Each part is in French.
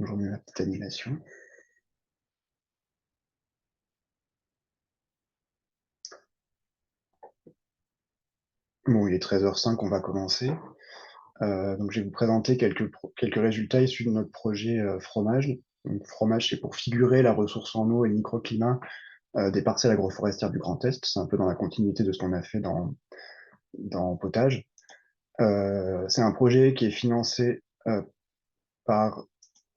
Je remets ma petite animation. Bon, il est 13h05, on va commencer. Donc, je vais vous présenter quelques résultats issus de notre projet fromage. Donc, fromage, c'est pour figurer la ressource en eau et le microclimat des parcelles agroforestières du Grand Est. C'est un peu dans la continuité de ce qu'on a fait dans potage. C'est un projet qui est financé par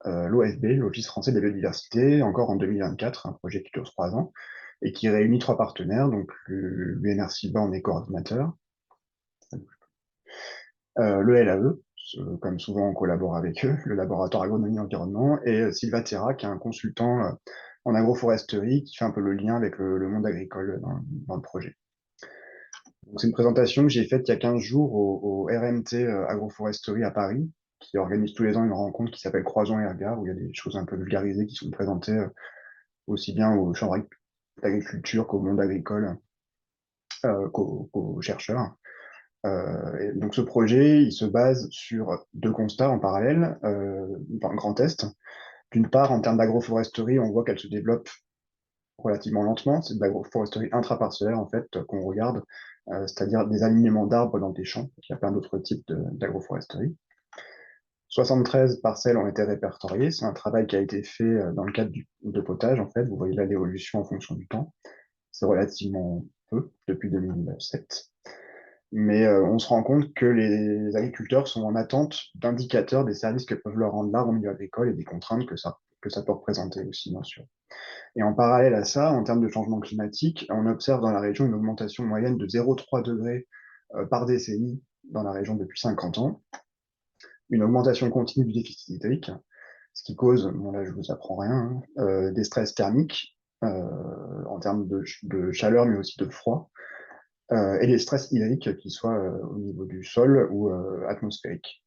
l'OFB, l'Office français de la biodiversité, encore en 2024, un projet qui dure 3 ans, et qui réunit 3 partenaires, donc l'UNR-Silva en est coordinateur, le LAE, comme souvent on collabore avec eux, le laboratoire agronomie environnement, et Sylva Terra, qui est un consultant en agroforesterie, qui fait un peu le lien avec le monde agricole dans le projet. C'est une présentation que j'ai faite il y a 15 jours au RMT Agroforesterie à Paris, qui organise tous les ans une rencontre qui s'appelle Croisons et Regards, où il y a des choses un peu vulgarisées qui sont présentées aussi bien aux chambres d'agriculture qu'au monde agricole, qu'aux chercheurs. Donc ce projet, il se base sur 2 constats en parallèle dans le Grand Est. D'une part, en termes d'agroforesterie, on voit qu'elle se développe relativement lentement. C'est de l'agroforesterie intraparcellaire, en fait, qu'on regarde, c'est-à-dire des alignements d'arbres dans des champs. Il y a plein d'autres types d'agroforesterie. 73 parcelles ont été répertoriées. C'est un travail qui a été fait dans le cadre de potage, en fait. Vous voyez là l'évolution en fonction du temps. C'est relativement peu, depuis 2007. Mais on se rend compte que les agriculteurs sont en attente d'indicateurs des services que peuvent leur rendre l'arbre au milieu agricole et des contraintes que ça peut représenter aussi, bien sûr. Et en parallèle à ça, en termes de changement climatique, on observe dans la région une augmentation moyenne de 0,3 degrés par décennie dans la région depuis 50 ans, une augmentation continue du déficit hydrique, ce qui cause, bon là je vous apprends rien, des stress thermiques en termes de chaleur mais aussi de froid, et les stress hydriques, qu'ils soient au niveau du sol ou atmosphérique.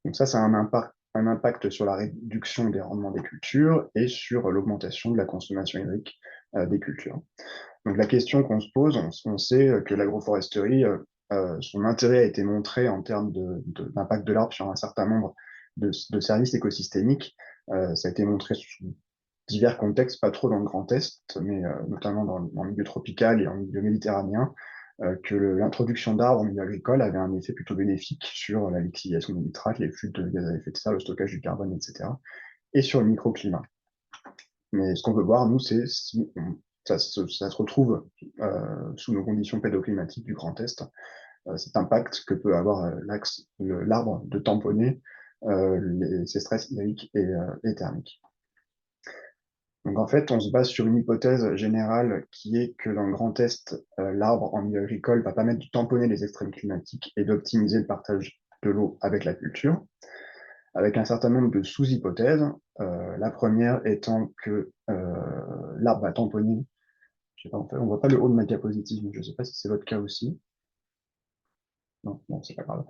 Donc ça a un impact sur la réduction des rendements des cultures et sur l'augmentation de la consommation hydrique des cultures. Donc la question qu'on se pose, on sait que l'agroforesterie, son intérêt a été montré en termes d'impact de l'arbre sur un certain nombre de services écosystémiques. Ça a été montré sous divers contextes, pas trop dans le Grand Est, mais notamment dans le milieu tropical et en milieu méditerranéen, que l'introduction d'arbres en milieu agricole avait un effet plutôt bénéfique sur la lixiviation des nitrates, les flux de gaz à effet de serre, le stockage du carbone, etc., et sur le microclimat. Mais ce qu'on veut voir, nous, c'est si ça se retrouve sous nos conditions pédoclimatiques du Grand Est, cet impact que peut avoir l'arbre de tamponner ces stress hydriques et thermiques. Donc en fait, on se base sur une hypothèse générale qui est que dans le Grand Est, l'arbre en milieu agricole va permettre de tamponner les extrêmes climatiques et d'optimiser le partage de l'eau avec la culture, avec un certain nombre de sous-hypothèses. La première étant que l'arbre va tamponner, je sais pas, en fait, on voit pas le haut de ma diapositive, mais je sais pas si c'est votre cas aussi. Non, non, c'est pas grave.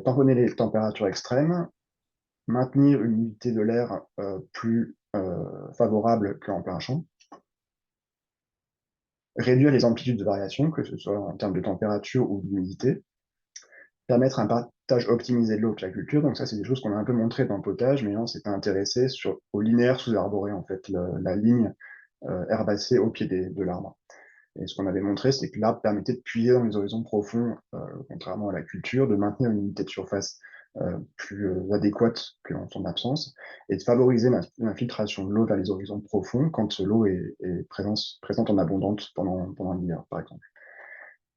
Tamponner les températures extrêmes, maintenir une humidité de l'air plus favorable qu'en plein champ, réduire les amplitudes de variation, que ce soit en termes de température ou d'humidité, permettre un partage optimisé de l'eau avec la culture. Donc ça, c'est des choses qu'on a un peu montrées dans le potage, mais on s'était intéressé au linéaire sous-arboré, en fait, la ligne herbacée au pied de l'arbre. Et ce qu'on avait montré, c'est que l'arbre permettait de puiser dans les horizons profonds, contrairement à la culture, de maintenir une unité de surface plus adéquate qu'en son absence, et de favoriser l'infiltration de l'eau vers les horizons profonds quand l'eau est présente en abondance pendant l'hiver, par exemple.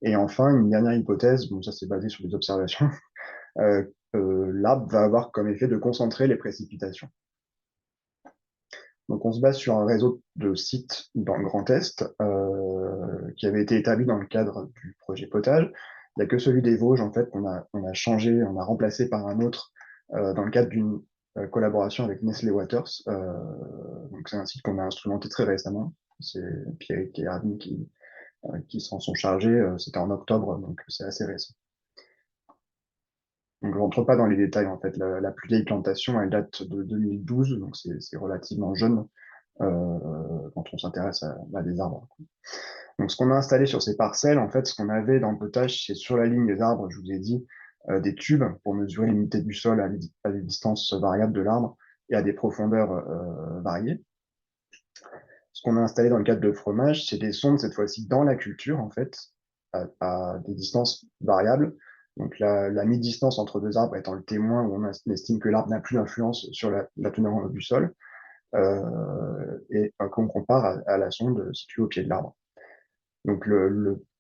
Et enfin, une dernière hypothèse, bon, ça c'est basé sur des observations, euh, l'arbre va avoir comme effet de concentrer les précipitations. Donc on se base sur un réseau de sites dans le Grand Est qui avait été établi dans le cadre du projet potage. Il n'y a que celui des Vosges en fait qu'on a changé, on a remplacé par un autre dans le cadre d'une collaboration avec Nestlé Waters. Donc c'est un site qu'on a instrumenté très récemment. C'est Pierre et Ardini qui s'en sont chargés. C'était en octobre, donc c'est assez récent. Donc, je rentre pas dans les détails, en fait. La plus vieille plantation, elle date de 2012, donc c'est relativement jeune quand on s'intéresse à des arbres. Donc, ce qu'on a installé sur ces parcelles, en fait, ce qu'on avait dans le potage, c'est sur la ligne des arbres, je vous ai dit, des tubes pour mesurer l'humidité du sol à des distances variables de l'arbre et à des profondeurs variées. Ce qu'on a installé dans le cadre de fromage, c'est des sondes, cette fois-ci, dans la culture, en fait, à des distances variables. Donc la mi-distance entre deux arbres étant le témoin où on estime que l'arbre n'a plus d'influence sur la teneur en eau du sol, et qu'on compare à la sonde située au pied de l'arbre. Donc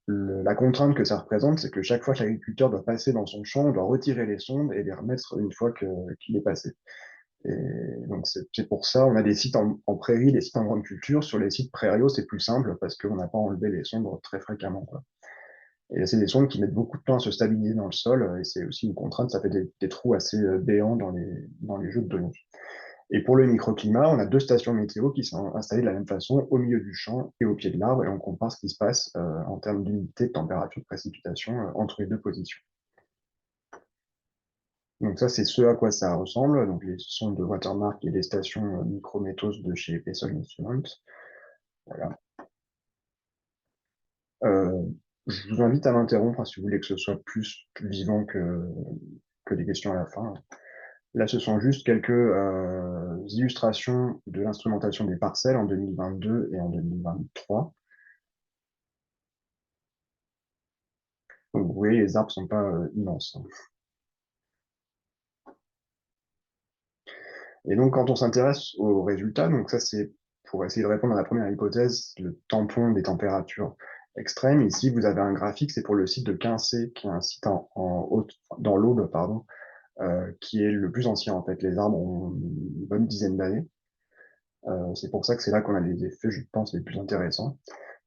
la contrainte que ça représente, c'est que chaque fois que l'agriculteur doit passer dans son champ, on doit retirer les sondes et les remettre une fois qu'il est passé. Et donc c'est pour ça, on a des sites en prairie, des sites en grande culture. Sur les sites prairiaux, c'est plus simple parce qu'on n'a pas enlevé les sondes très fréquemment, quoi. Et c'est des sondes qui mettent beaucoup de temps à se stabiliser dans le sol, et c'est aussi une contrainte, ça fait des trous assez béants dans les jeux de données. Et pour le microclimat, on a deux stations météo qui sont installées de la même façon au milieu du champ et au pied de l'arbre, et on compare ce qui se passe en termes d'humidité, de température, de précipitation entre les deux positions. Donc ça, c'est ce à quoi ça ressemble. Donc les sondes de Watermark et les stations Micrométos de chez Pessol Instruments. Voilà. Euh, je vous invite à m'interrompre si vous voulez que ce soit plus vivant que des questions à la fin. Là, ce sont juste quelques illustrations de l'instrumentation des parcelles en 2022 et en 2023. Donc vous voyez, les arbres sont pas immenses. Et donc quand on s'intéresse aux résultats, donc ça c'est pour essayer de répondre à la première hypothèse, le tampon des températures extrêmes. Ici, vous avez un graphique, c'est pour le site de Quincé, qui est un site dans l'Aube, pardon, qui est le plus ancien en fait. Les arbres ont une bonne dizaine d'années. C'est pour ça que c'est là qu'on a les effets, je pense, les plus intéressants.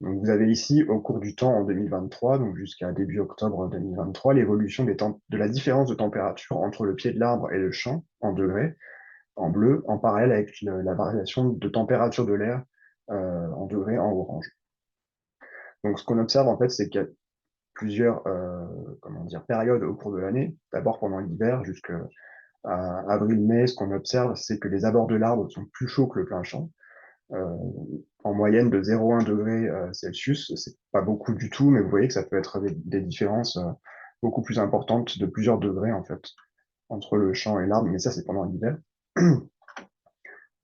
Donc vous avez ici, au cours du temps en 2023, donc jusqu'à début octobre 2023, l'évolution de la différence de température entre le pied de l'arbre et le champ en degrés, en bleu, en parallèle avec la variation de température de l'air en degrés en orange. Donc ce qu'on observe en fait, c'est qu'il y a plusieurs comment dire, périodes au cours de l'année. D'abord pendant l'hiver, jusqu'à avril-mai, ce qu'on observe, c'est que les abords de l'arbre sont plus chauds que le plein champ. Euh, en moyenne de 0,1 degré Celsius. C'est pas beaucoup du tout, mais vous voyez que ça peut être des différences beaucoup plus importantes de plusieurs degrés, en fait, entre le champ et l'arbre, mais ça, c'est pendant l'hiver.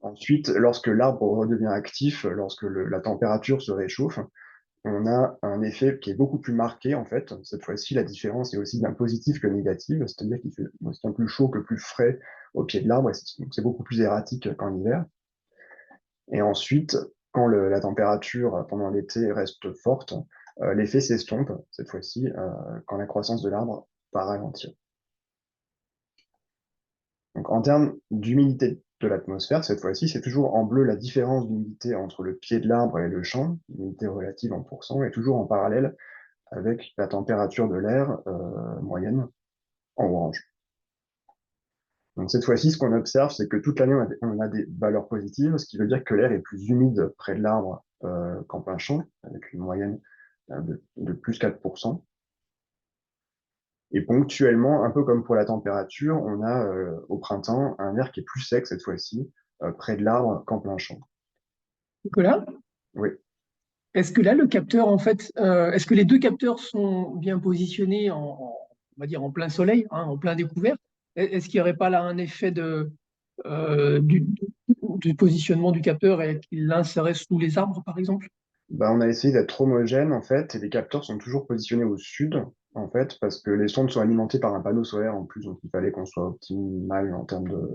Ensuite, lorsque l'arbre redevient actif, lorsque la température se réchauffe, on a un effet qui est beaucoup plus marqué, en fait. Cette fois-ci, la différence est aussi bien positive que négative, c'est-à-dire qu'il fait aussi bien plus chaud que plus frais au pied de l'arbre, et c'est beaucoup plus erratique qu'en hiver. Et ensuite, quand la température pendant l'été reste forte, l'effet s'estompe, cette fois-ci, quand la croissance de l'arbre va ralentir. Donc, en termes d'humidité de l'atmosphère, cette fois-ci, c'est toujours en bleu la différence d'humidité entre le pied de l'arbre et le champ, l'humidité relative en pourcent, et toujours en parallèle avec la température de l'air moyenne en orange. Donc cette fois-ci, ce qu'on observe, c'est que toute l'année, on a des valeurs positives, ce qui veut dire que l'air est plus humide près de l'arbre qu'en plein champ, avec une moyenne de plus 4%. Et ponctuellement, un peu comme pour la température, on a au printemps un air qui est plus sec cette fois-ci, près de l'arbre qu'en plein champ. Nicolas, Oui. est-ce que là, le capteur, en fait, est-ce que les deux capteurs sont bien positionnés on va dire, en plein soleil, hein, en plein découvert? Est-ce qu'il n'y aurait pas là un effet du positionnement du capteur et qu'il l'un serait sous les arbres, par exemple? Bah, on a essayé d'être homogène en fait, et les capteurs sont toujours positionnés au sud en fait, parce que les sondes sont alimentées par un panneau solaire en plus, donc il fallait qu'on soit optimal en termes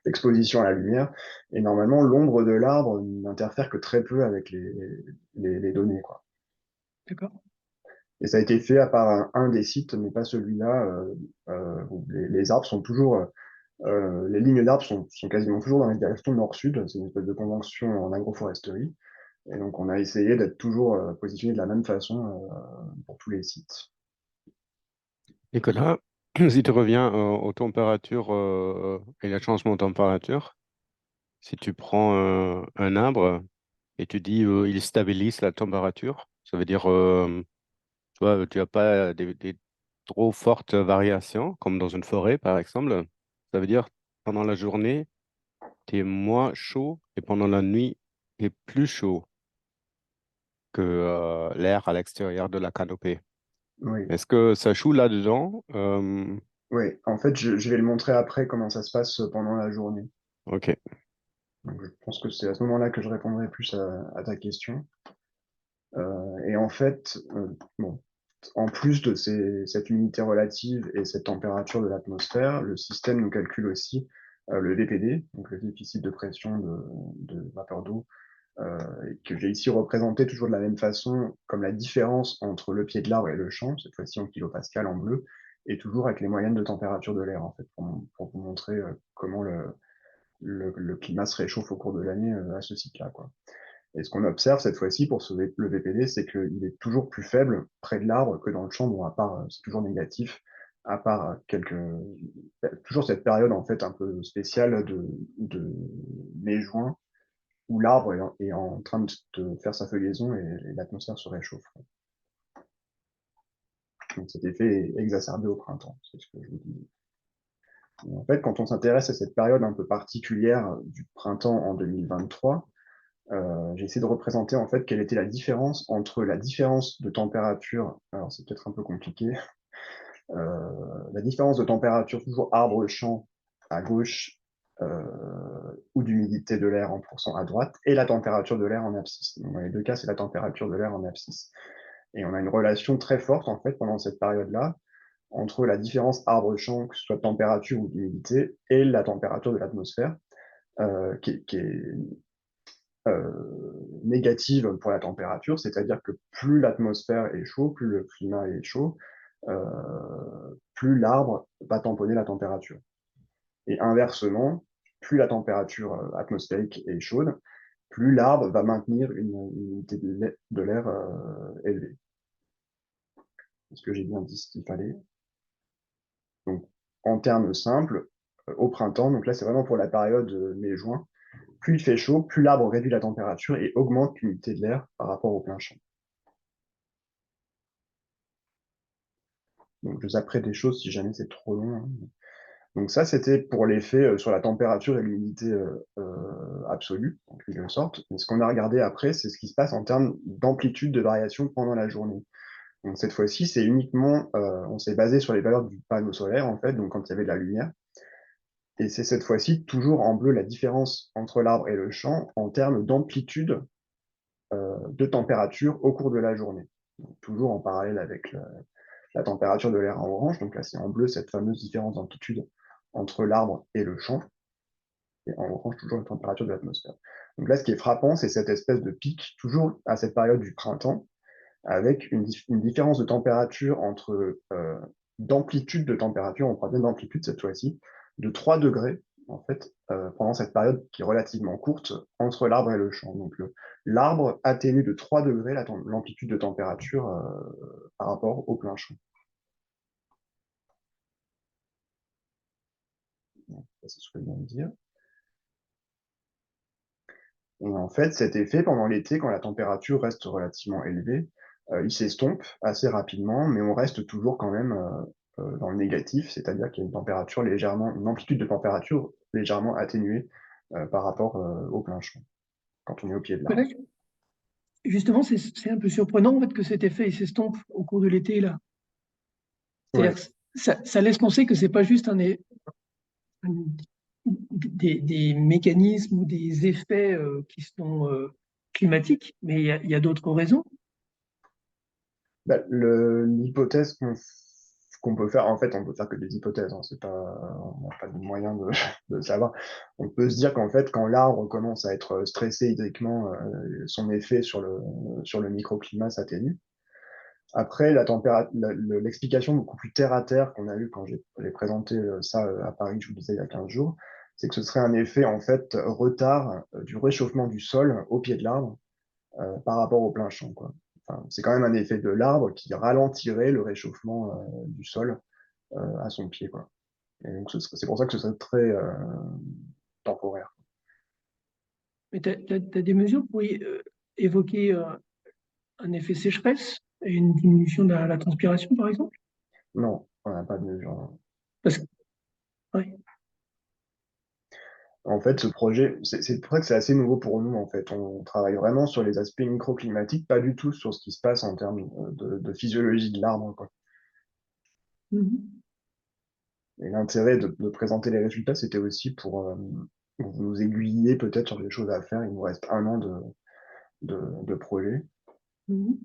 d'exposition à la lumière. Et normalement, l'ombre de l'arbre n'interfère que très peu avec les données, quoi. D'accord. Et ça a été fait à part un des sites, mais pas celui-là, où les arbres sont toujours, les lignes d'arbres sont quasiment toujours dans la direction nord-sud. C'est une espèce de convention en agroforesterie. Et donc, on a essayé d'être toujours positionné de la même façon pour tous les sites. Nicolas, si tu reviens aux températures et le changement de température, si tu prends un arbre et tu dis il stabilise la température, ça veut dire tu vois, tu n'as pas des trop fortes variations comme dans une forêt par exemple. Ça veut dire pendant la journée, tu es moins chaud et pendant la nuit, tu es plus chaud que l'air à l'extérieur de la canopée. Oui, Est-ce que ça joue là-dedans? oui. En fait, je vais le montrer après comment ça se passe pendant la journée. Ok. Donc, je pense que c'est à ce moment-là que je répondrai plus à ta question. Et en fait, bon, en plus de cette humidité relative et cette température de l'atmosphère, le système nous calcule aussi le DPD, donc le déficit de pression de vapeur d'eau, et que j'ai ici représenté toujours de la même façon, comme la différence entre le pied de l'arbre et le champ, cette fois-ci en kilopascal en bleu, et toujours avec les moyennes de température de l'air, en fait, pour vous montrer comment le climat se réchauffe au cours de l'année à ce cycle-là, quoi. Et ce qu'on observe cette fois-ci pour le VPD, c'est qu'il est toujours plus faible près de l'arbre que dans le champ, bon, à part, c'est toujours négatif, à part toujours cette période en fait un peu spéciale de mai-juin, où l'arbre est en train de faire sa feuillaison et l'atmosphère se réchauffe. Donc cet effet est exacerbé au printemps, c'est ce que je vous dis. Et en fait, quand on s'intéresse à cette période un peu particulière du printemps en 2023, j'ai essayé de représenter en fait quelle était la différence entre la différence de température, alors c'est peut-être un peu compliqué, la différence de température toujours arbre-champ à gauche, ou d'humidité de l'air en pourcent à droite, et la température de l'air en abscisse. Donc, dans les deux cas, c'est la température de l'air en abscisse. Et on a une relation très forte en fait pendant cette période-là entre la différence arbre-champ, que ce soit de température ou d'humidité, et la température de l'atmosphère, qui est négative pour la température, c'est-à-dire que plus l'atmosphère est chaud, plus le climat est chaud, plus l'arbre va tamponner la température. Et inversement, plus la température atmosphérique est chaude, plus l'arbre va maintenir une unité de l'air élevée. Est-ce que j'ai bien dit ce qu'il fallait? Donc, en termes simples, au printemps, donc là c'est vraiment pour la période mai-juin, plus il fait chaud, plus l'arbre réduit la température et augmente l'unité de l'air par rapport au plein champ. Donc je zapperai des choses si jamais c'est trop long, hein. Donc ça, c'était pour l'effet sur la température et l'humidité absolue, en quelque sorte. Mais ce qu'on a regardé après, c'est ce qui se passe en termes d'amplitude de variation pendant la journée. Donc cette fois-ci, c'est uniquement, on s'est basé sur les valeurs du panneau solaire, en fait, donc quand il y avait de la lumière. Et c'est cette fois-ci toujours en bleu la différence entre l'arbre et le champ en termes d'amplitude de température au cours de la journée. Donc, toujours en parallèle avec la température de l'air en orange. Donc là, c'est en bleu cette fameuse différence d'amplitude entre l'arbre et le champ. Et en orange, toujours la température de l'atmosphère. Donc là, ce qui est frappant, c'est cette espèce de pic, toujours à cette période du printemps, avec une différence de température entre d'amplitude de température, on parle bien d'amplitude cette fois-ci, de 3 degrés, en fait, pendant cette période qui est relativement courte, entre l'arbre et le champ. Donc l'arbre atténue de 3 degrés l'amplitude de température par rapport au plein champ. Donc, ça, c'est ce que je viens de dire. Et en fait, cet effet, pendant l'été, quand la température reste relativement élevée, il s'estompe assez rapidement, mais on reste toujours quand même dans le négatif, c'est-à-dire qu'il y a une amplitude de température légèrement atténuée par rapport au plein champ, quand on est au pied de l'arbre. Voilà. Justement, c'est un peu surprenant en fait, que cet effet il s'estompe au cours de l'été là. Ouais. C'est-à-dire que ça laisse penser que c'est pas juste des mécanismes ou des effets qui sont climatiques, mais il y a d'autres raisons. Bah, l'hypothèse qu'on peut faire, en fait, on peut faire que des hypothèses, hein, on n'a pas de moyen de savoir. On peut se dire qu'en fait, quand l'arbre commence à être stressé hydriquement, son effet sur le microclimat s'atténue. Après, l'explication beaucoup plus terre à terre qu'on a eue quand j'ai présenté ça à Paris, je vous le disais il y a 15 jours, c'est que ce serait un effet en fait retard du réchauffement du sol au pied de l'arbre par rapport au plein champ, quoi. Enfin, c'est quand même un effet de l'arbre qui ralentirait le réchauffement du sol à son pied, quoi. Et donc c'est pour ça que ce serait très temporaire. Mais tu as des mesures pour évoquer un effet sécheresse et une diminution de la transpiration, par exemple? Non, on n'a pas de mesure. Parce que, ouais. En fait, ce projet, c'est pour ça que c'est assez nouveau pour nous, en fait. On travaille vraiment sur les aspects microclimatiques, pas du tout sur ce qui se passe en termes de physiologie de l'arbre, quoi. Mhm. Et l'intérêt de présenter les résultats, c'était aussi vous nous aiguillez peut-être sur des choses à faire. Il nous reste 1 an de projet. Mhm.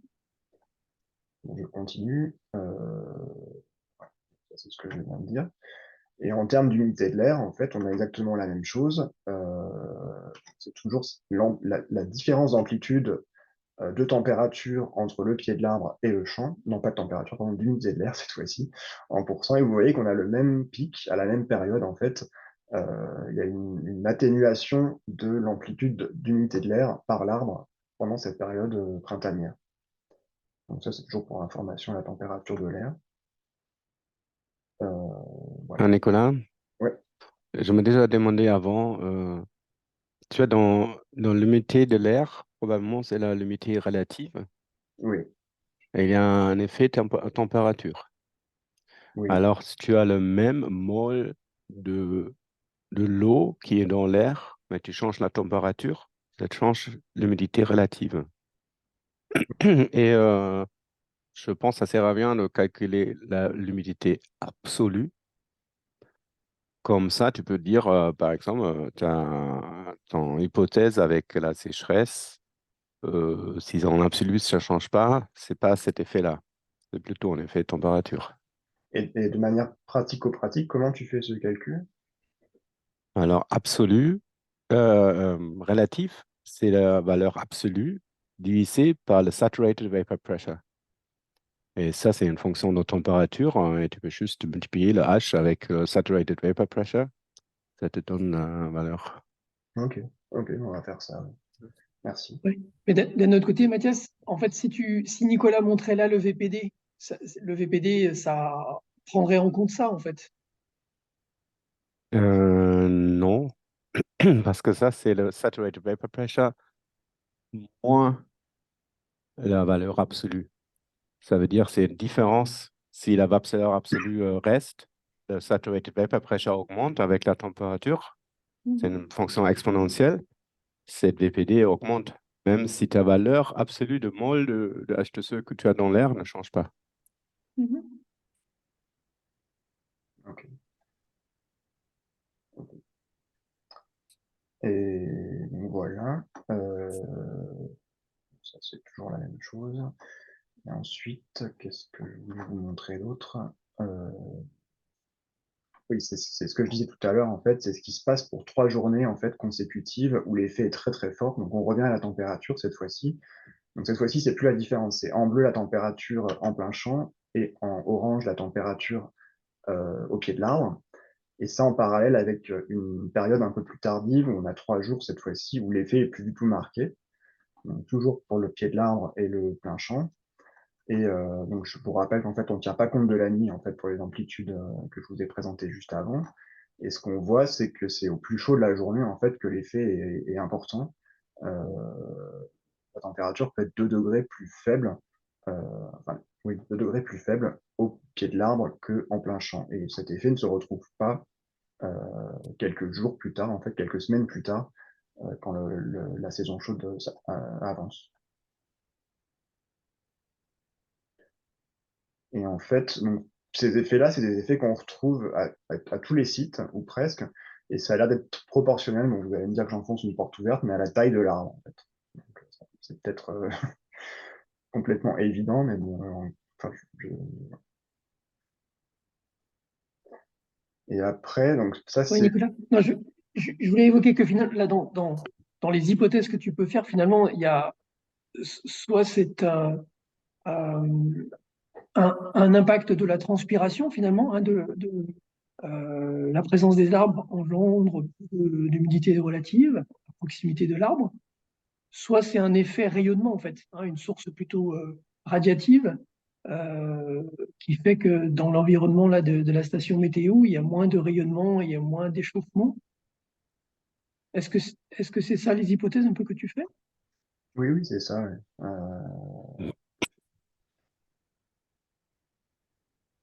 Donc, je continue. C'est ce que je viens de dire. Et en termes d'unité de l'air, en fait, on a exactement la même chose. C'est toujours la différence d'amplitude de température entre le pied de l'arbre et le champ, non pas de température, pardon, d'humidité de l'air cette fois-ci, en pourcent. Et vous voyez qu'on a le même pic à la même période, en fait. Il y a une atténuation de l'amplitude d'humidité de l'air par l'arbre pendant cette période printanière. Donc ça, c'est toujours pour information la température de l'air. Voilà. Nicolas, Ouais, je me déjà demandé avant, tu vois, dans l'humidité de l'air, probablement c'est la l'humidité relative, oui, et il y a un effet température. oui. Alors, si tu as le même mol de l'eau qui est dans l'air, mais tu changes la température, ça te change l'humidité relative. Et je pense que ça sert à rien de calculer l'humidité absolue. Comme ça, tu peux dire, par exemple, ton hypothèse avec la sécheresse, si en absolu ça ne change pas, c'est pas cet effet-là. C'est plutôt un effet température. Et de manière pratico-pratique, comment tu fais ce calcul? Alors, absolu, relatif, c'est la valeur absolue divisée par le saturated vapor pressure. Et ça, c'est une fonction de température, hein, et tu peux juste multiplier le H avec saturated vapor pressure. Ça te donne la valeur. Ok, ok, on va faire ça. Merci. Oui. Mais d'un autre côté, Mathias, en fait, si Nicolas montrait là le VPD, le VPD, ça prendrait en compte ça, en fait. Non, parce que ça, c'est le saturated vapor pressure moins la valeur absolue. Ça veut dire c'est une différence. Si la vapeur absolue reste, le saturated vapor pressure augmente avec la température. C'est Mhm. une fonction exponentielle. Cette VPD augmente, même si ta valeur absolue de mol de H2SO que tu as dans l'air ne change pas. Mhm. Ok. Et donc voilà. Ça, c'est toujours la même chose. Et ensuite, qu'est-ce que je voulais vous montrer d'autre? Euh, oui, c'est ce que je disais tout à l'heure, en fait, c'est ce qui se passe pour 3 journées en fait consécutives où l'effet est très très fort. Donc on revient à la température cette fois-ci. Donc cette fois-ci, c'est plus la différence. C'est en bleu la température en plein champ et en orange la température au pied de l'arbre. Et ça en parallèle avec une période un peu plus tardive où on a 3 jours cette fois-ci où l'effet est plus du tout marqué. Donc toujours pour le pied de l'arbre et le plein champ. Et donc, je vous rappelle qu'en fait, on ne tient pas compte de la nuit en fait, pour les amplitudes que je vous ai présentées juste avant. Et ce qu'on voit, c'est que c'est au plus chaud de la journée en fait, que l'effet est important. Euh, la température peut être 2 degrés plus faible, enfin, oui, 2 degrés plus faible au pied de l'arbre qu'en plein champ. Et cet effet ne se retrouve pas euh, quelques jours plus tard, en fait, quelques semaines plus tard, quand la saison chaude avance. Et en fait, donc, ces effets-là, c'est des effets qu'on retrouve à tous les sites, ou presque, et ça a l'air d'être proportionnel, donc vous allez me dire que j'enfonce une porte ouverte, mais à la taille de l'arbre, en fait. Donc, c'est peut-être complètement évident, mais bon, enfin, et après, donc ça Oui, c'est... Nicolas. Non, je voulais évoquer que finalement, là, dans les hypothèses que tu peux faire, finalement, il y a soit c'est un impact de la transpiration, finalement, hein, la présence des arbres engendre d'humidité relative à proximité de l'arbre, soit c'est un effet rayonnement, en fait, hein, une source plutôt radiative euh, qui fait que dans l'environnement là, de la station météo, il y a moins de rayonnement, il y a moins d'échauffement. Est-ce que c'est ça les hypothèses un peu que tu fais? Oui, oui, c'est ça. Ouais.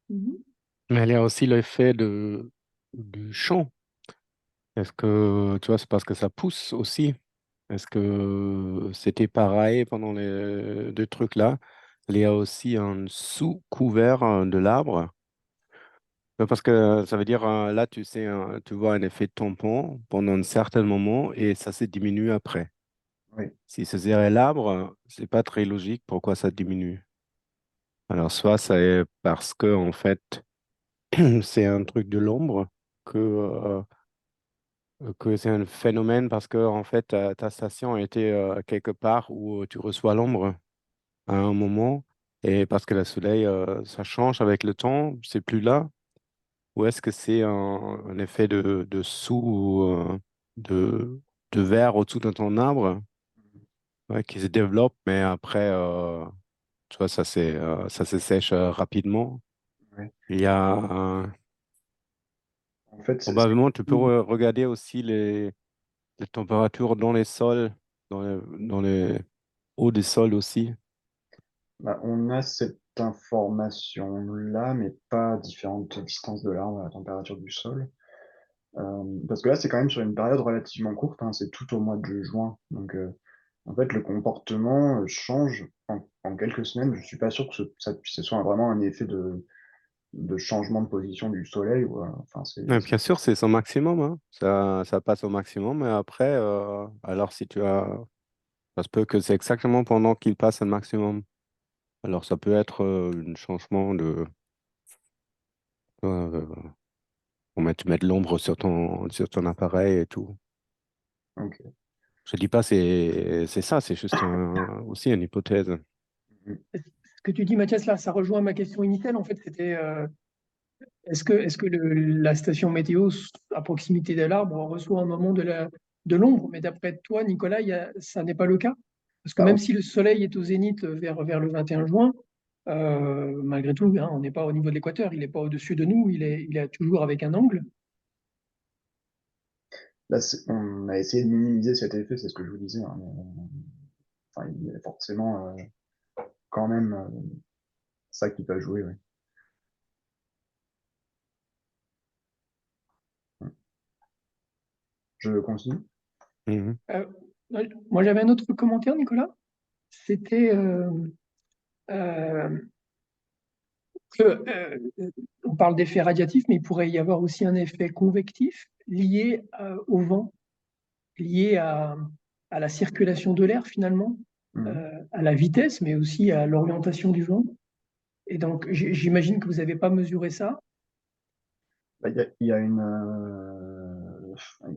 Mhm. Mais il y a aussi l'effet du champ. Est-ce que, tu vois, c'est parce que ça pousse aussi. Est-ce que c'était pareil pendant les deux trucs là? Il y a aussi un sous-couvert de l'arbre Parce que ça veut dire, là, tu sais, tu vois un effet tampon pendant un certain moment et ça se diminue après. Oui, Si c'est zéro l'arbre, c'est pas très logique pourquoi ça diminue. Alors, soit c'est parce que, en fait, c'est un truc de l'ombre, que c'est un phénomène parce que, en fait, ta station était quelque part où tu reçois l'ombre à un moment et parce que le soleil, ça change avec le temps, c'est plus là. Ou est-ce que c'est un effet de sous, de, de verre au-dessous de ton arbre, ouais, qui se développe, mais après, tu vois, ça se sèche rapidement. oui. Il y a En fait, probablement, tu peux regarder aussi les températures dans les sols, dans les hauts des sols aussi. bah, on a cette information-là, mais pas différentes distances de l'arbre à la température du sol. Parce que là, c'est quand même sur une période relativement courte, hein, c'est tout au mois de juin. Donc, en fait, le comportement change en quelques semaines. Je suis pas sûr que ce soit vraiment un effet de changement de position du soleil. Enfin, Ouais, bien sûr, c'est son maximum, hein. Ça passe au maximum, mais après, alors si tu as, ça se peut que c'est exactement pendant qu'il passe le maximum. Alors, ça peut être un changement euh, tu mets de l'ombre sur ton appareil et tout. ok. Je dis pas c'est ça, c'est juste aussi une hypothèse. Mhm. Ce que tu dis, Mathias, là, ça rejoint ma question initiale. En fait, c'était est-ce que la station météo à proximité de l'arbre reçoit un moment de l'ombre? Mais d'après toi, Nicolas, ça n'est pas le cas. Parce que Bah, même si le soleil est au zénith vers le 21 juin, malgré tout, hein, on n'est pas au niveau de l'équateur, il n'est pas au-dessus de nous, il est toujours avec un angle. là, on a essayé de minimiser cet effet, c'est ce que je vous disais, hein, enfin, il y a forcément quand même ça qui peut jouer. Oui. Je continue. Mhm. Euh, Moi, j'avais un autre commentaire, Nicolas. C'était euh, que, on parle d'effet radiatif, mais il pourrait y avoir aussi un effet convectif lié au vent, lié à la circulation de l'air finalement, Mhm. à la vitesse, mais aussi à l'orientation du vent. Et donc, j'imagine que vous n'avez pas mesuré ça. Bah, il y a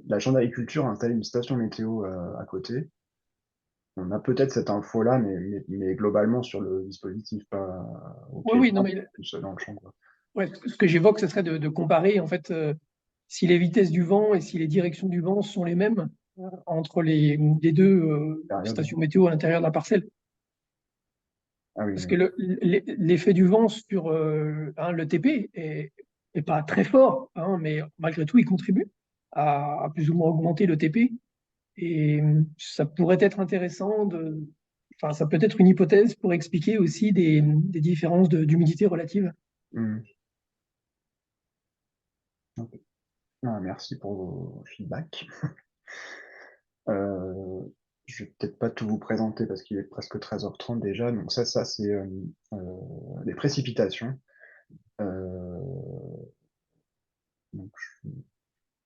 la Chambre d'agriculture a installé une station météo à côté. On a peut-être cette info-là, mais globalement sur le dispositif, pas au Oui, pied de oui, non, l'arbre, mais plus dans le champ, quoi. ouais, ce que j'évoque, ce serait de comparer en fait si les vitesses du vent et si les directions du vent sont les mêmes entre les deux Période. stations météo à l'intérieur d'un parcelle. Ah oui, Parce que oui. l'effet du vent sur hein, le TP est pas très fort, hein, mais malgré tout, il contribue à plus ou moins augmenter le TP. Et ça pourrait être intéressant enfin, ça peut être une hypothèse pour expliquer aussi des différences d'humidité relative. Mhm. Ok. Ah, merci pour vos feedbacks. Euh, je vais peut-être pas tout vous présenter parce qu'il est presque 13h30 déjà. Donc ça c'est les précipitations. Euh, donc,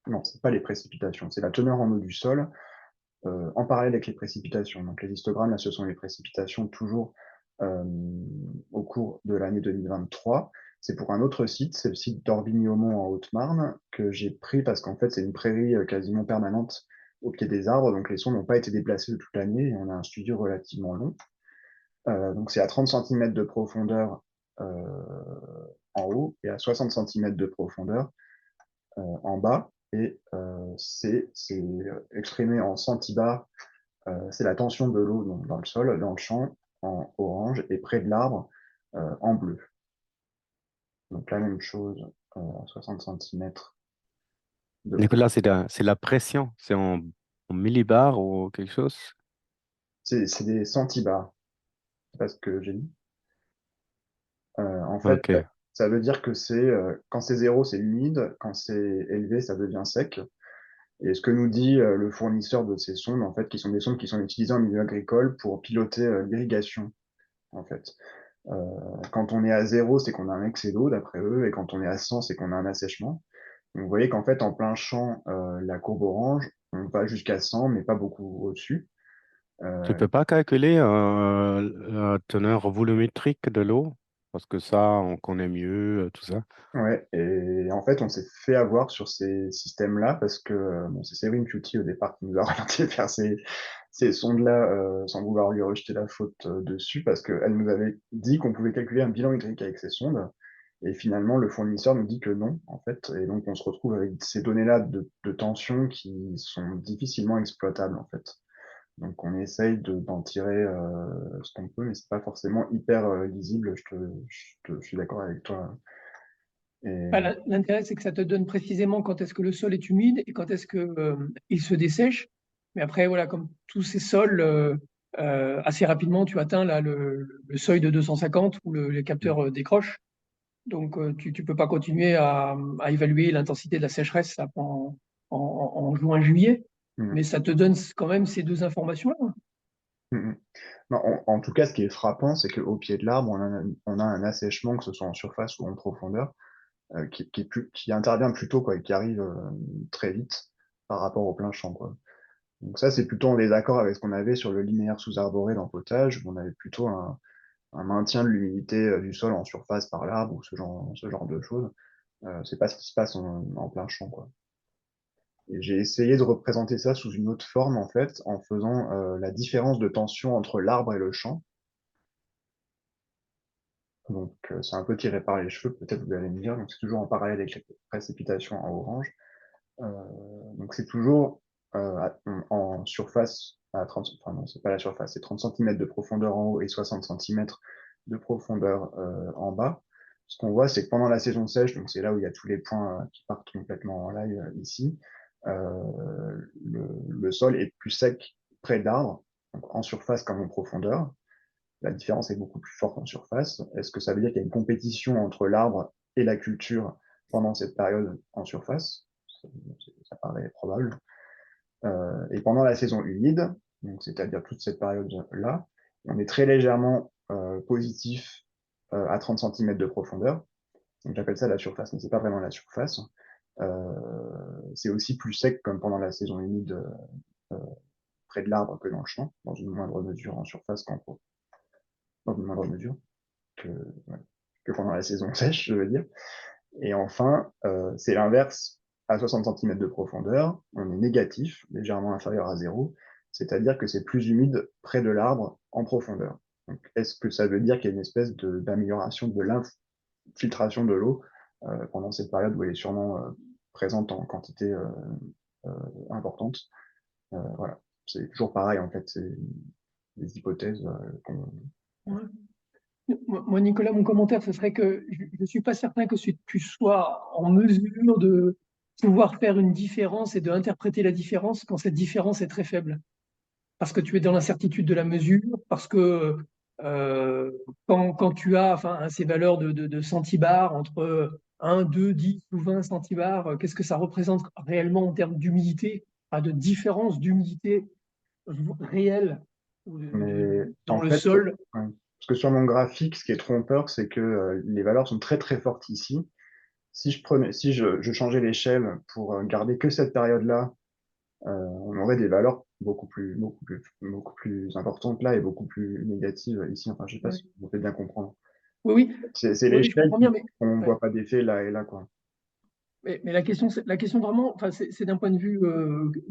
non, c'est pas les précipitations, c'est la teneur en eau du sol en parallèle avec les précipitations. Donc les histogrammes, là, ce sont les précipitations toujours euh, au cours de l'année 2023. C'est pour un autre site, c'est le site d'Orbigny-Aumont en Haute-Marne, que j'ai pris parce qu'en fait, c'est une prairie quasiment permanente au pied des arbres, donc les sons n'ont pas été déplacés de toute l'année et on a un studio relativement long. Donc c'est à 30 cm de profondeur en haut et à 60 cm de profondeur en bas. Et c'est exprimé en centibars. C'est la tension de l'eau dans le sol, dans le champ, en orange, et près de l'arbre, en bleu. Donc la même chose, à 60 cm de Nicolas, profondeur. c'est la pression, c'est en millibars ou quelque chose? C'est des centibars, c'est pas ce que j'ai dit. En fait, Ok. ça veut dire que quand c'est zéro, c'est humide, quand c'est élevé, ça devient sec. Et ce que nous dit le fournisseur de ces sondes, en fait, qui sont des sondes qui sont utilisées en milieu agricole pour piloter l'irrigation, en fait. Quand on est à 0, c'est qu'on a un excès d'eau, d'après eux, et quand on est à 100, c'est qu'on a un assèchement. Donc, vous voyez qu'en fait, en plein champ, la courbe orange, on va jusqu'à 100, mais pas beaucoup au-dessus. Tu Euh, peux pas calculer la teneur volumétrique de l'eau, parce que ça, on connaît mieux, tout ça. ouais, et en fait, on s'est fait avoir sur ces systèmes-là parce que bon, c'est Séverine Piouty au départ qui nous a orienté vers ces sondes-là, sans vouloir lui rejeter la faute dessus, parce qu'elle nous avait dit qu'on pouvait calculer un bilan hydrique avec ces sondes. Et finalement, le fournisseur nous dit que non, en fait. Et donc, on se retrouve avec ces données-là de tension qui sont difficilement exploitables, en fait. Donc, on essaye d'en tirer ce qu'on peut, mais c'est pas forcément hyper lisible. Je suis d'accord avec toi. Enfin, Et l'intérêt, c'est que ça te donne précisément quand est-ce que le sol est humide et quand est-ce que, il se dessèche. Mais après, voilà, comme tous ces sols, assez rapidement, tu atteins là, le seuil de 250 où les capteurs décrochent. Donc, tu ne peux pas continuer à évaluer l'intensité de la sécheresse ça, en juin, juillet. mm, Mais ça te donne quand même ces deux informations-là. mm, mm. Non, en tout cas, ce qui est frappant, c'est qu'au pied de l'arbre, on a un assèchement, que ce soit en surface ou en profondeur, qui intervient plus tôt, quoi, et qui arrive très vite par rapport au plein champ, quoi. Donc ça, c'est plutôt en désaccord avec ce qu'on avait sur le linéaire sous-arboré dans le potage, où on avait plutôt un maintien de l'humidité du sol en surface par l'arbre, ou ce genre de choses. C'est pas ce qui se passe en plein champ, quoi. Et j'ai essayé de représenter ça sous une autre forme, en fait, en faisant la différence de tension entre l'arbre et le champ. Donc, c'est un peu tiré par les cheveux, peut-être vous allez me dire. Donc, c'est toujours en parallèle avec les précipitations en orange. Euh, donc, c'est toujours en surface à 30, enfin non, c'est pas la surface, c'est 30 cm de profondeur en haut et 60 cm de profondeur en bas. Ce qu'on voit, c'est que pendant la saison sèche, donc c'est là où il y a tous les points qui partent complètement en live ici, le sol est plus sec près de l'arbre, donc en surface comme en profondeur. La différence est beaucoup plus forte en surface. Est-ce que ça veut dire qu'il y a une compétition entre l'arbre et la culture pendant cette période en surface? Ça paraît probable. Et pendant la saison humide, donc c'est-à-dire toute cette période-là, on est très légèrement positif à 30 cm de profondeur. Donc j'appelle ça la surface, mais c'est pas vraiment la surface. Euh, c'est aussi plus sec comme pendant la saison humide euh, près de l'arbre que dans le champ, dans une moindre mesure en surface dans une moindre mesure que, ouais, que pendant la saison sèche, je veux dire. Et enfin, c'est l'inverse. À 60 cm de profondeur, on est négatif, légèrement inférieur à zéro, c'est-à-dire que c'est plus humide près de l'arbre en profondeur. Donc, est-ce que ça veut dire qu'il y a une espèce d'amélioration de l'infiltration de l'eau pendant cette période où elle est sûrement présente en quantité euh, importante? Voilà, c'est toujours pareil en fait, c'est des hypothèses qu'on... Ouais. Moi, Nicolas, mon commentaire, ce serait que je ne suis pas certain que tu sois en mesure de pouvoir faire une différence et de interpréter la différence quand cette différence est très faible. Parce que tu es dans l'incertitude de la mesure, parce que euh, quand tu as enfin, ces valeurs de centibars entre 1, 2, 10 ou 20 centibars, qu'est-ce que ça représente réellement en termes d'humidité, enfin, de différence d'humidité réelle Mais dans en le fait, sol? ouais. Parce que sur mon graphique, ce qui est trompeur, c'est que les valeurs sont très très fortes ici. Si je changeais l'échelle pour garder que cette période-là, on aurait des valeurs beaucoup plus importantes là et beaucoup plus négatives ici. Enfin, je sais pas Ouais. si vous faites bien comprendre. Oui, oui, C'est oui, je l'échelle comprends bien, qui, mais, on ouais. voit pas d'effet là et là, quoi. Mais la question vraiment, enfin, c'est d'un point de vue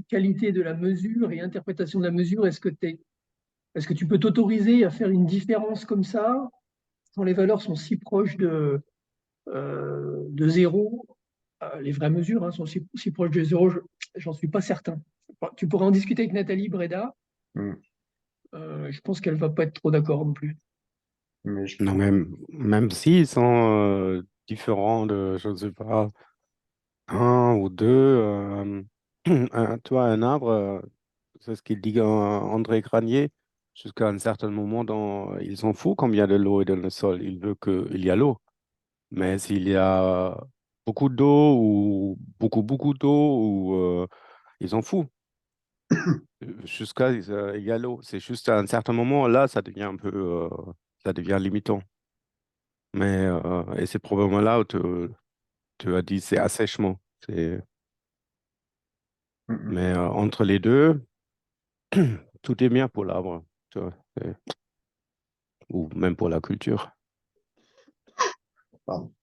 qualité de la mesure et interprétation de la mesure, est-ce que tu peux t'autoriser à faire une différence comme ça quand les valeurs sont si proches de zéro? Les vraies mesures hein, sont si proches de zéro, j'en suis pas certain. Tu pourrais en discuter avec Nathalie Breda. Mm. Je pense qu'elle va pas être trop d'accord non plus. Mais je Non, pense. même s'ils sont différents de, je ne sais pas, un ou deux, tu vois, un arbre, c'est ce qu'il dit André Granier, jusqu'à un certain moment, il s'en fout combien de l'eau est dans le sol, il veut qu'il y a l'eau. Mais s'il y a beaucoup d'eau ou beaucoup d'eau, ou, il s'en fout. Jusqu'à il y a l'eau. C'est juste à un certain moment, là, ça devient un peu, ça devient limitant. Et c'est probablement là où tu as dit c'est assèchement. Mm, Mais entre les deux, tout est bien pour l'arbre, tu vois, ou même pour la culture. pardon.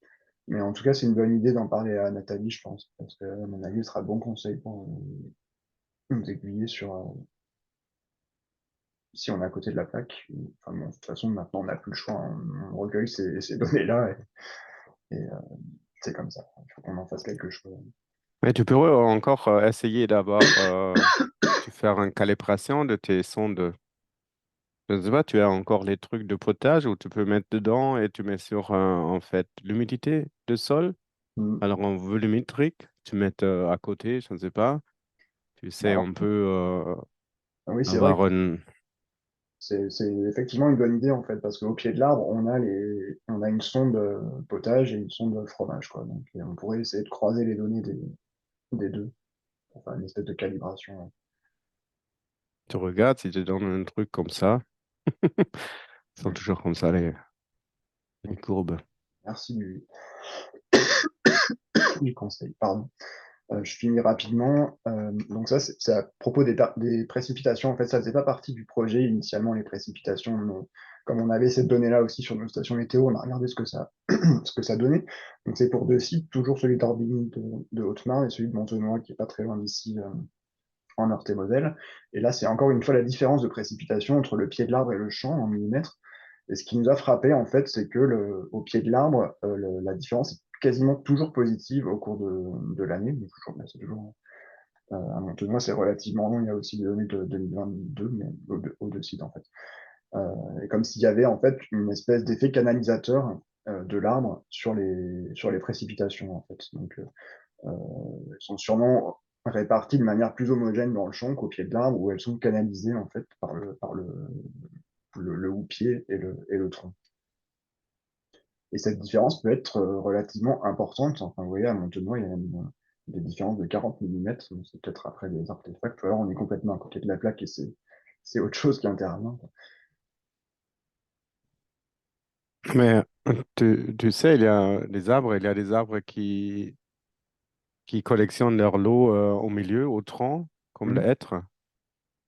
Mais en tout cas, c'est une bonne idée d'en parler à Nathalie, je pense, parce que, à mon avis, ce sera de bons conseils pour nous aiguiller sur si on est à côté de la plaque. Enfin, bon, de toute façon, maintenant, on n'a plus le choix. On recueille ces données-là et c'est comme ça. Il faut qu'on en fasse quelque chose. Mais tu pourrais encore essayer d'avoir, tu faire une calibration de tes sondes. Je ne sais pas, tu as encore les trucs de potage où tu peux mettre dedans et tu mets sur, en fait, l'humidité de sol. Mm. Alors en volumétrique, tu mets à côté, je ne sais pas. Tu sais, Alors, on peut oui, c'est vrai que avoir une... c'est effectivement une bonne idée, en fait, parce qu'au pied de l'arbre, on a une sonde potage et une sonde fromage, quoi. Donc, et on pourrait essayer de croiser les données des deux pour faire une espèce de calibration. Tu regardes, si tu donnes un truc comme ça, ils sont Mm. toujours comme ça, les Ok. courbes. Merci du conseil. Pardon. Je finis rapidement. Donc ça, c'est à propos des précipitations. En fait, ça faisait pas partie du projet initialement, les précipitations. Mais comme on avait cette donnée-là aussi sur nos stations météo, on a regardé ce que ça donnait. Donc c'est pour deux sites, toujours celui d'Orbigny de Haute-Marne et celui de Montenoy, qui est pas très loin d'ici, en Meurthe-et-Moselle. Et là, c'est encore une fois la différence de précipitation entre le pied de l'arbre et le champ en millimètres. Et ce qui nous a frappé, en fait, c'est que au pied de l'arbre, la différence est quasiment toujours positive au cours de l'année. C'est toujours à Montenoy, c'est relativement long. Il y a aussi des données de 2022, mais aux deux sites, en fait. Et comme s'il y avait, en fait, une espèce d'effet canalisateur de l'arbre sur les précipitations, en fait. Donc, elles sont sûrement réparties de manière plus homogène dans le champ qu'au pied de l'arbre, où elles sont canalisées, en fait, par le houppier et le tronc. Et cette différence peut être relativement importante. Enfin, vous voyez, à Montenoy, il y a même des différences de 40 mm. C'est peut-être après des artefacts. Ou alors on est complètement à côté de la plaque et c'est autre chose qui intervient. Mais tu sais, il y a des arbres qui collectionnent leur lot au milieu, au tronc, comme le Mmh. hêtre.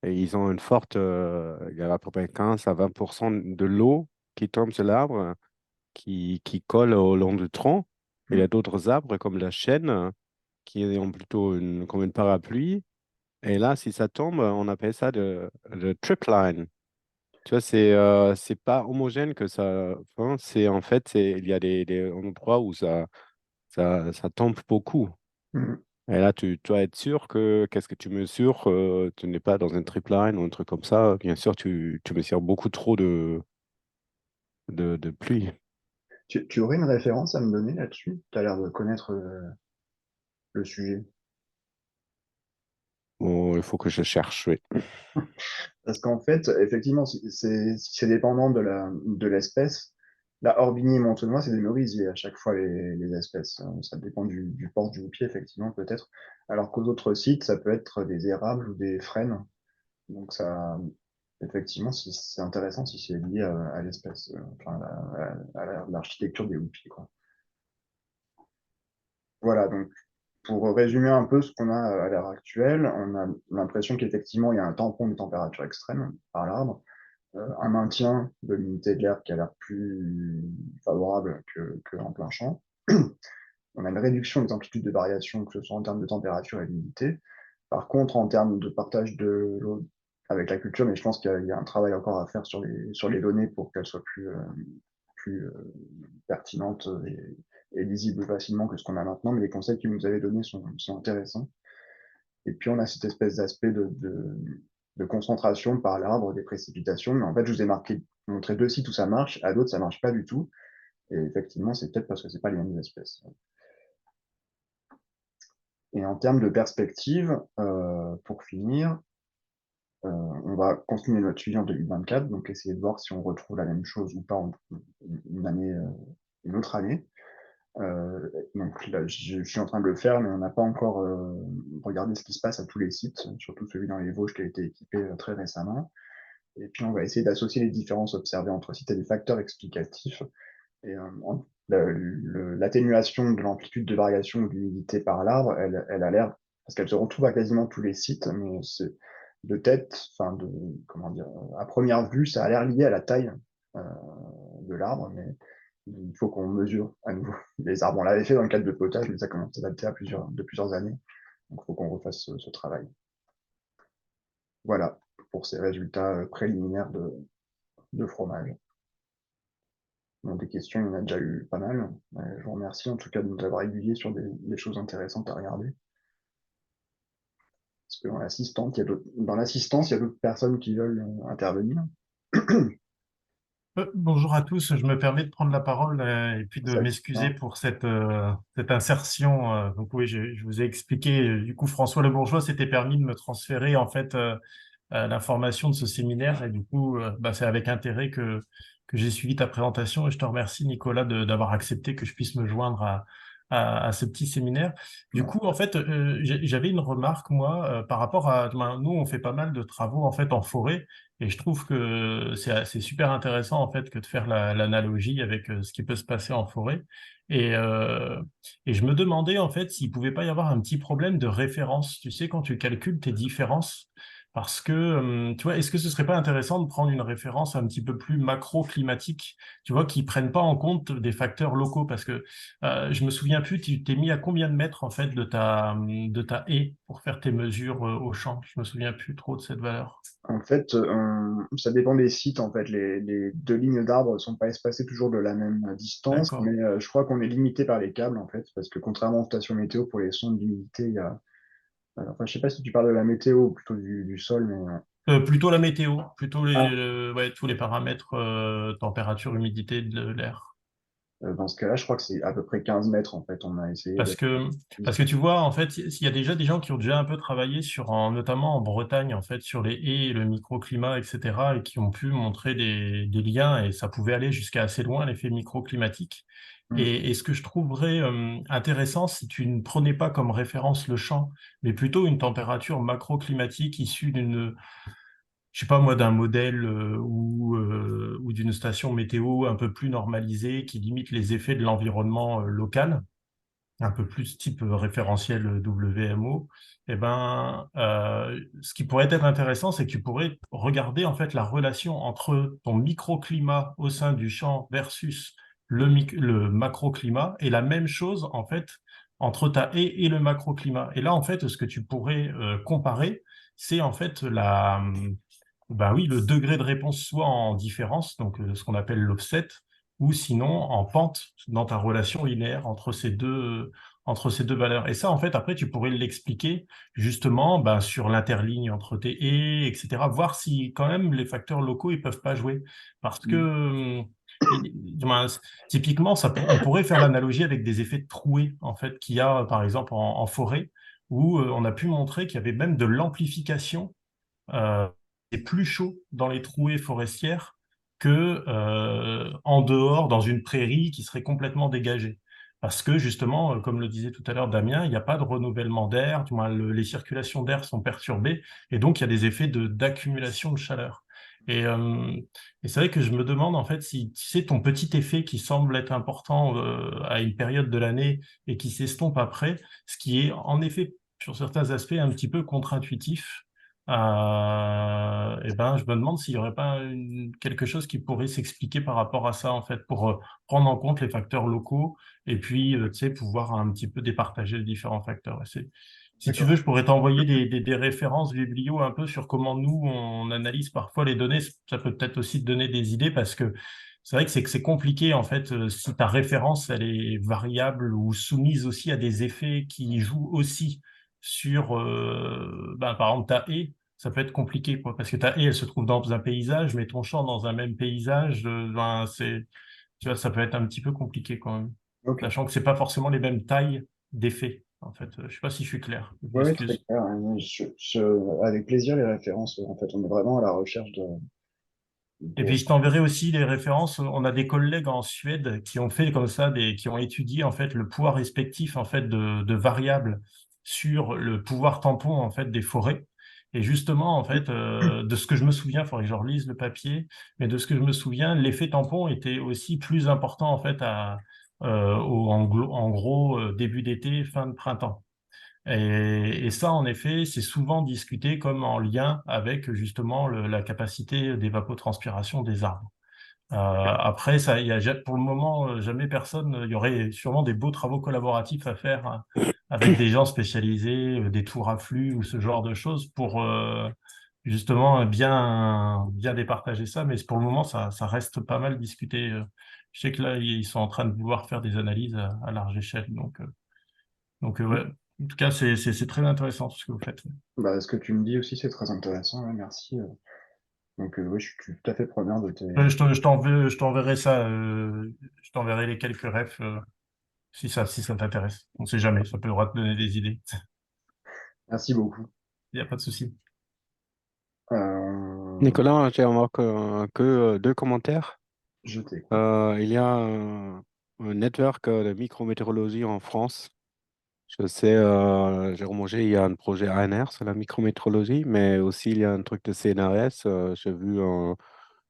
Et ils ont une forte, il y a à peu près 15 à 20% de l'eau qui tombe sur l'arbre, qui colle au long du tronc. Et il y Mmh. a d'autres arbres comme la chêne qui ont plutôt comme une parapluie. Et là, si ça tombe, on appelle ça le tripline. Tu vois, c'est pas homogène que ça. Enfin, c'est en fait, il y a des endroits où ça tombe beaucoup. Mmh. Et là, tu dois être sûr que qu'est-ce que tu mesures, tu n'es pas dans un tripline ou un truc comme ça. Bien sûr, tu mesures beaucoup trop de pluie. Tu aurais une référence à me donner là-dessus? Tu as l'air de connaître le sujet. Bon, il faut que je cherche, oui. Parce qu'en fait, effectivement, si c'est dépendant de l'espèce. Là, Orbigny et Montenoy, c'est des merisiers à chaque fois, les espèces. Ça dépend du port du pied, effectivement, peut-être. Alors qu'aux autres sites, ça peut être des érables ou des frênes. Donc ça, effectivement, si c'est intéressant si c'est lié à l'espèce, enfin, à l'architecture des houppiers, quoi. Voilà, donc pour résumer un peu ce qu'on a à l'heure actuelle, on a l'impression qu'effectivement, il y a un tampon de température extrême par l'arbre, un maintien de l'humidité de l'air qui a l'air plus favorable que en plein champ. On a une réduction des amplitudes de variation, que ce soit en termes de température et d'humidité. Par contre, en termes de partage de l'eau avec la culture, mais je pense qu'il y a un travail encore à faire sur les données pour qu'elles soient plus pertinentes et lisibles facilement que ce qu'on a maintenant. Mais les conseils qu'ils nous avaient donnés sont intéressants. Et puis, on a cette espèce d'aspect de concentration par l'arbre des précipitations. Mais en fait, je vous ai montré deux sites où ça marche, à d'autres, ça marche pas du tout. Et effectivement, c'est peut-être parce que c'est pas les mêmes espèces. Et en termes de perspective, pour finir, on va continuer notre suivi en 2024, donc essayer de voir si on retrouve la même chose ou pas une année, une autre année. Donc là, je suis en train de le faire, mais on n'a pas encore regardé ce qui se passe à tous les sites, surtout celui dans les Vosges qui a été équipé très récemment. Et puis on va essayer d'associer les différences observées entre sites à des facteurs explicatifs Et l'atténuation de l'amplitude de variation de l'humidité par l'arbre, elle a l'air, parce qu'elle se retrouve à quasiment tous les sites, mais c'est de tête, enfin comment dire, à première vue, ça a l'air lié à la taille euh, de l'arbre, mais il faut qu'on mesure à nouveau. Les arbres, on l'avait fait dans le cadre de potage, mais ça commence à dater de plusieurs années, donc il faut qu'on refasse ce travail. Voilà pour ces résultats préliminaires de fromage. Donc, des questions, il y en a déjà eu pas mal. Je vous remercie en tout cas de nous avoir aiguillés sur des choses intéressantes à regarder. Parce que dans l'assistance, il y a d'autres personnes qui veulent intervenir. Bonjour à tous, je me permets de prendre la parole et puis de Ça, m'excuser pour cette insertion. Donc oui, je vous ai expliqué, du coup François Le Bourgeois s'était permis de me transférer en fait l'information de ce séminaire et du coup c'est avec intérêt que j'ai suivi ta présentation et je te remercie Nicolas d'avoir accepté que je puisse me joindre à ce petit séminaire. Du coup en fait j'avais une remarque moi par rapport nous on fait pas mal de travaux en fait en forêt. Et je trouve que c'est super intéressant en fait que de faire l'analogie avec ce qui peut se passer en forêt. Et, euh, et je me demandais en fait s'il pouvait pas y avoir un petit problème de référence. Tu sais, quand tu calcules tes différences, parce que tu vois, est-ce que ce serait pas intéressant de prendre une référence un petit peu plus macro-climatique, tu vois, qui prennent pas en compte des facteurs locaux, parce que je me souviens plus, tu t'es mis à combien de mètres en fait de ta haie pour faire tes mesures au champ? Je me souviens plus trop de cette valeur. En fait, ça dépend des sites. En fait, les deux lignes d'arbres ne sont pas espacées toujours de la même distance, D'accord. mais je crois qu'on est limité par les câbles, en fait, parce que contrairement aux stations météo, pour les sondes d'humidité, il y a... Enfin, je sais pas si tu parles de la météo ou plutôt du sol, mais Plutôt la météo, plutôt ah, ouais, tous les paramètres, température, humidité de l'air. dans ce cas-là, je crois que c'est à peu près 15 mètres, en fait. On a essayé Parce d'être que, parce que tu vois, en fait, s'il y a déjà des gens qui ont déjà un peu travaillé notamment en Bretagne, en fait, sur les haies, le microclimat, etc., et qui ont pu montrer des liens, et ça pouvait aller jusqu'à assez loin, l'effet microclimatique. Et ce que je trouverais intéressant, si tu ne prenais pas comme référence le champ, mais plutôt une température macroclimatique issue je sais pas moi, d'un modèle ou d'une station météo un peu plus normalisée qui limite les effets de l'environnement local, un peu plus type référentiel WMO, ce qui pourrait être intéressant, c'est que tu pourrais regarder en fait la relation entre ton microclimat au sein du champ versus le macroclimat, et la même chose en fait entre ta haie et le macroclimat. Et là, en fait, ce que tu pourrais comparer, c'est en fait ben oui, le degré de réponse soit en différence, donc ce qu'on appelle l'offset, ou sinon en pente dans ta relation linéaire entre ces deux valeurs. Et ça, en fait, après, tu pourrais l'expliquer justement ben, sur l'interligne entre tes et, etc. Voir si quand même les facteurs locaux ils peuvent pas jouer. Parce que ben, typiquement, on pourrait faire l'analogie avec des effets de trouée, en fait, qu'il y a par exemple en forêt, où on a pu montrer qu'il y avait même de l'amplification c'est plus chaud dans les trouées forestières que en dehors, dans une prairie qui serait complètement dégagée. Parce que justement, comme le disait tout à l'heure Damien, il n'y a pas de renouvellement d'air, du moins les circulations d'air sont perturbées, et donc il y a des effets d'accumulation de chaleur. Et, euh, et c'est vrai que je me demande en fait si tu sais ton petit effet qui semble être important à une période de l'année et qui s'estompe après, ce qui est en effet sur certains aspects un petit peu contre-intuitif je me demande s'il n'y aurait pas quelque chose qui pourrait s'expliquer par rapport à ça, en fait, pour prendre en compte les facteurs locaux et puis, tu sais, pouvoir un petit peu départager les différents facteurs. Si tu veux, d'accord. je pourrais t'envoyer des références biblio un peu sur comment nous, on analyse parfois les données. Ça peut peut-être aussi te donner des idées parce que c'est vrai que c'est compliqué, en fait, si ta référence, elle est variable ou soumise aussi à des effets qui jouent aussi sur, par exemple, ta haie, ça peut être compliqué, quoi, parce que ta haie, elle se trouve dans un paysage, mais ton champ dans un même paysage, tu vois, ça peut être un petit peu compliqué quand même, Ok. sachant que c'est pas forcément les mêmes tailles d'effets, en fait. Je sais pas si je suis clair, je Oui, très m'excuse. clair, hein. Avec plaisir, les références. En fait, on est vraiment à la recherche Et de... puis je t'enverrai aussi les références. On a des collègues en Suède qui ont fait comme ça, qui ont étudié en fait le poids respectif en fait de variables sur le pouvoir tampon en fait des forêts. Et justement, en fait, de ce que je me souviens, il faudrait que je relise le papier, mais de ce que je me souviens, l'effet tampon était aussi plus important en fait en gros début d'été, fin de printemps. Et ça, en effet, c'est souvent discuté comme en lien avec justement la capacité d'évapotranspiration des arbres. Après, ça, pour le moment, jamais personne. Il y aurait sûrement des beaux travaux collaboratifs à faire hein, avec des gens spécialisés, des tours à flux ou ce genre de choses pour justement bien départager ça. Mais pour le moment, ça reste pas mal discuté. Je sais que là, ils sont en train de vouloir faire des analyses à large échelle. Donc ouais. En tout cas, c'est très intéressant ce que vous faites. Bah, ce que tu me dis aussi, c'est très intéressant, ouais, merci. Donc, oui, je suis tout à fait preneur de tes... Je t'enverrai ça. Je t'enverrai les quelques refs. Si ça t'intéresse. On ne sait jamais, ça peut te donner des idées. Merci beaucoup. Il n'y a pas de souci. Nicolas, j'ai remarqué que 2 commentaires. Je t'écoute. Il y a un network de micrométéorologie en France. Je sais, Jérôme Auger, il y a un projet ANR sur la micrométéorologie, mais aussi il y a un truc de CNRS. J'ai vu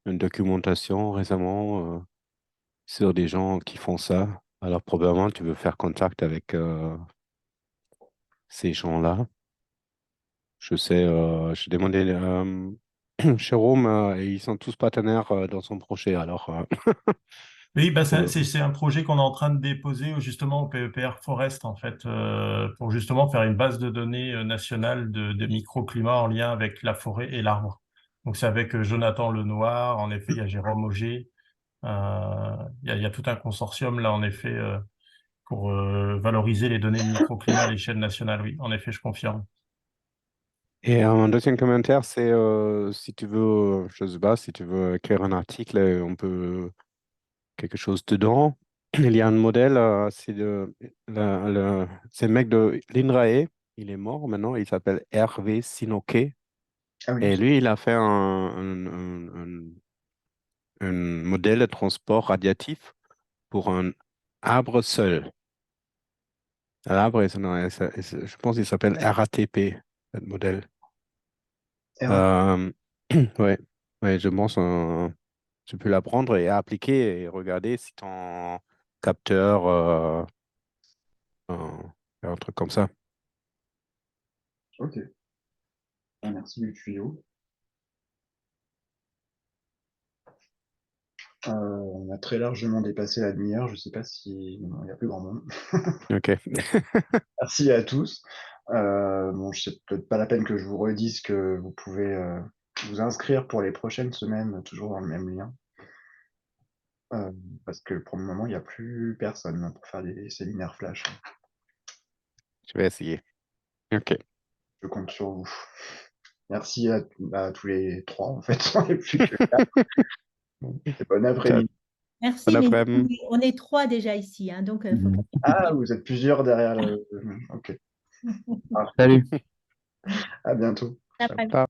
une documentation récemment sur des gens qui font ça. Alors probablement tu veux faire contact avec ces gens-là. Je sais, j'ai demandé Jérôme, et ils sont tous partenaires dans son projet. Alors, Oui, bah euh, c'est un projet qu'on est en train de déposer justement au PEPR Forest, en fait, pour justement faire une base de données nationale de microclimat en lien avec la forêt et l'arbre. Donc c'est avec Jonathan Lenoir, en effet, il y a Jérôme Auger, il y a tout un consortium là, en effet, pour valoriser les données de microclimat à l'échelle nationale. Oui, en effet, je confirme. et un deuxième commentaire, c'est si tu veux, je sais pas, si tu veux écrire un article, on peut quelque chose dedans. Il y a un modèle, c'est le mec de l'INRAE, il est mort maintenant, il s'appelle Hervé Sinoquet. Ah oui, Et lui, il a fait un modèle de transport radiatif pour un arbre seul. L'arbre, je pense qu'il s'appelle RATP, ce modèle. R. Euh, ouais, ouais, je pense tu peux l'apprendre et appliquer et regarder si ton capteur fait un truc comme ça. Ok. Ah, merci du tuyau. On a très largement dépassé la demi-heure. Je ne sais pas si... Non, il n'y a plus grand monde. Ok. Merci à tous. Bon, c'est peut-être pas la peine que je vous redise que vous pouvez vous inscrire pour les prochaines semaines, toujours dans le même lien. Parce que pour le moment, il n'y a plus personne pour faire des séminaires flash. Je vais essayer. Ok. Je compte sur vous. Merci à tous les trois, en fait. On n'est plus que là. Bon Ciao. après-midi. Merci, Bon mais après-midi. on est 3 déjà ici, hein, donc faut Ah, vous êtes plusieurs derrière le... Ok. pas- Parfait. Salut. À bientôt. Ciao. Après. Ciao.